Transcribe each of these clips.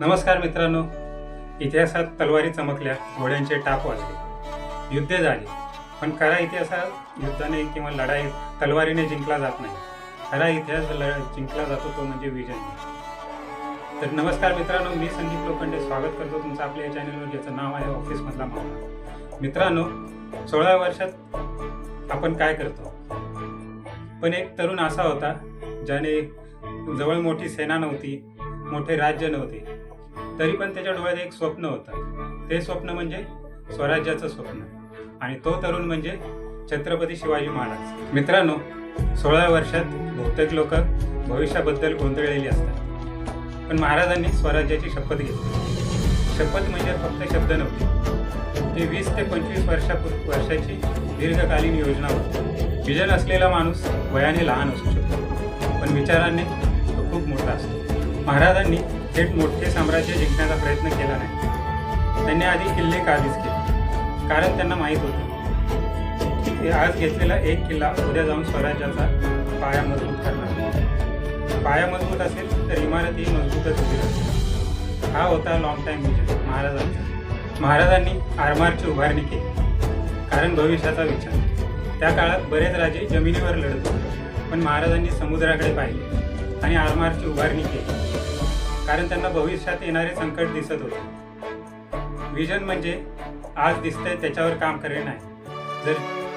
नमस्कार मित्रांनो, इतिहासात तलवारी चमकल्या, घोड्यांचे टाप वाजले, युद्धे झाली, पण खरा इतिहासात युद्धाने किंवा लढाई तलवारीने जिंकला जात नाही. खरा इतिहास जिंकला जातो तो म्हणजे विजय. तर नमस्कार मित्रांनो, मी संदीप लोखंडे स्वागत करतो तुमचं आपल्या या चॅनलवर, ज्याचं नाव आहे ऑफिसमधला मावळा. मित्रांनो, 16 वर्षात आपण काय करतो? पण एक तरुण असा होता ज्याने जवळ मोठी सेना नव्हती, मोठे राज्य नव्हते, तरी पण त्याच्या डोळ्यात एक स्वप्न होतं. ते स्वप्न म्हणजे स्वराज्याचं स्वप्न, आणि तो तरुण म्हणजे छत्रपती शिवाजी महाराज. मित्रांनो, 16 वर्षात बहुतेक लोक भविष्याबद्दल गोंधळलेली असतात, पण महाराजांनी स्वराज्याची शपथ घेतली. शपथ म्हणजे फक्त शब्द नव्हते, ती 20 ते 25 वर्षाची दीर्घकालीन योजना होती. विजन असलेला माणूस वयाने लहान असू शकतो, पण विचारांनी तो खूप मोठा असतो. महाराजांनी थेट मोठे साम्राज्य जिंकण्याचा प्रयत्न केला नाही. त्यांनी आधी किल्ले काबीज केले, कारण त्यांना माहीत होतं की आज घेतलेला एक किल्ला उद्या जाऊन स्वराज्याचा पाया मजबूत करणार. पाया मजबूत असेल तर इमारती मजबूतच उभी राहतील. हा होता लॉंग टाईम विजन महाराजांचा. महाराजांनी आरमारची उभारणी केली, कारण भविष्याचा विचार. त्या काळात बरेच राजे जमिनीवर लढत होते, पण महाराजांनी समुद्राकडे पाहिले आणि आरमारची उभारणी केली, कारण त्यांना भविष्यात येणारे संकट दिसत होते. विजन म्हणजे आज दिसतंय त्याच्यावर काम करणे नाही,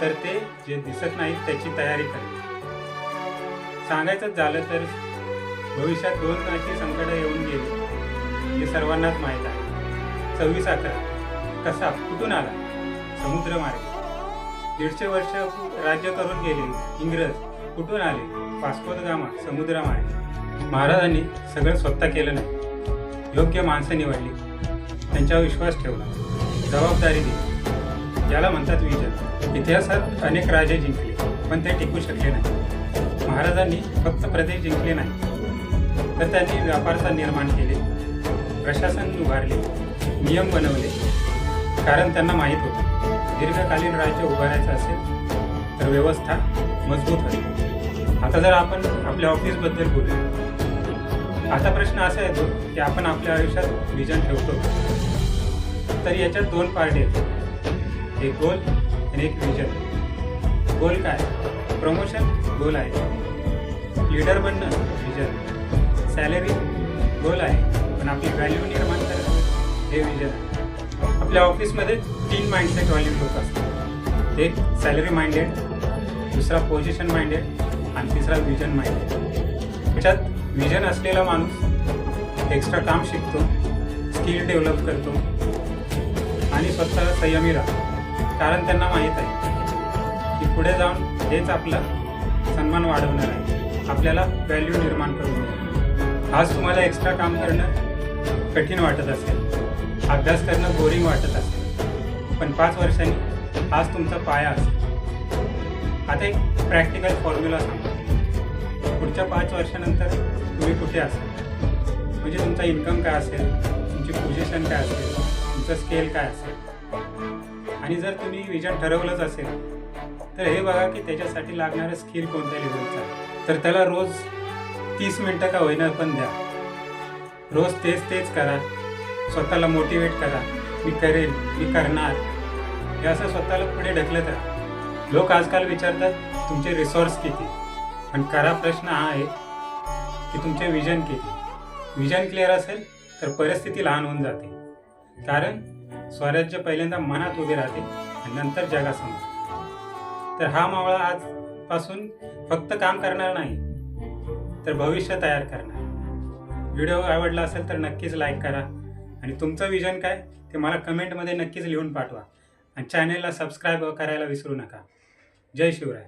तर ते जे दिसत नाही त्याची तयारी करणे. सांगायचंच झालं तर भविष्यात 2 अशी संकट येऊन गेली, हे सर्वांनाच माहीत आहे. 26/11 कसा कुठून आला? समुद्र मार्गे. 150 वर्ष राज्य करून गेले इंग्रज कुठून आले? वास्को द गामा समुद्रामार्गे. महाराजांनी सगळं स्वतः केलं नाही, योग्य माणसं निवडली, त्यांच्यावर विश्वास ठेवला, जबाबदारी दिली. याला म्हणतात विजन. इतिहासात अनेक राजे जिंकले, पण ते टिकू शकले नाही. महाराजांनी फक्त प्रदेश जिंकले नाही, तर त्यांनी व्यापारचा निर्माण केले, प्रशासन उभारले, नियम बनवले, कारण त्यांना माहीत होतं दीर्घकालीन राज्य उभारायचं असेल तर व्यवस्था मजबूत हवी. आता जर आपण आपल्या ऑफिसबद्दल बोलू, आता प्रश्न असा येतो की आपण आपल्या आयुष्यात विजन ठेवतो, तर याच्यात 2 पार्ट आहेत, एक गोल आणि एक विजन. गोल काय? प्रमोशन गोल आहे, लीडर बनणं विजन, सॅलरी गोल आहे, पण आपली व्हॅल्यू निर्माण करणं हे विजन आहे. आपल्या ऑफिसमध्ये 3 माइंडसेट वाले लोक असतात. एक सॅलरी माइंडेड, दुसरा पोझिशन माइंडेड आणि तिसरा विजन माइंडेड. त्याच्यात विजन असलेला माणूस एक्स्ट्रा काम शिकतो, स्किल डेव्हलप करतो आणि स्वतःला संयमी राहतो, कारण त्यांना माहीत आहे की पुढे जाऊन हेच आपला सन्मान वाढवणार आहे, आपल्याला व्हॅल्यू निर्माण करून देणार. आज तुम्हाला एक्स्ट्रा काम करणं कठीण वाटत असेल, अभ्यास करणं बोरिंग वाटत असेल, पण 5 वर्षांनी आज तुमचा पाया असेल. आता एक प्रॅक्टिकल फॉर्म्युला सांगतो. पुढच्या 5 वर्षानंतर तुम्ही कुठे असाल, म्हणजे तुमचा इन्कम काय असेल, तुमची पोझिशन काय असेल, तुमचं स्केल काय असेल. आणि जर तुम्ही विजन ठरवलंच असेल तर हे बघा की त्याच्यासाठी लागणारं स्किल कोणत्या लेवलचं आहे. तर त्याला रोज 30 मिनटं का होईना पण द्या. रोज तेच करा, स्वतःला मोटिवेट करा, मी करेन, मी करणार, हे असं स्वतःला पुढे ढकलत राहा. लोक आजकाल विचारतात तुमचे रिसोर्स किती, पण खरा प्रश्न हा आहे की तुमचे विजन किती. विजन क्लिअर असेल तर परिस्थिती लहान होऊन जाते, कारण स्वराज्य पहिल्यांदा मनात उभे राहते आणि नंतर जगासमोर. तर हा मावळा आजपासून फक्त काम करणार नाही, तर भविष्य तयार करणार. व्हिडिओ आवडला असेल तर नक्कीच लाईक करा, आणि तुमचं विजन काय ते मला कमेंटमध्ये नक्कीच लिहून पाठवा, आणि चॅनेलला सबस्क्राईब करायला विसरू नका. जय शिवराय.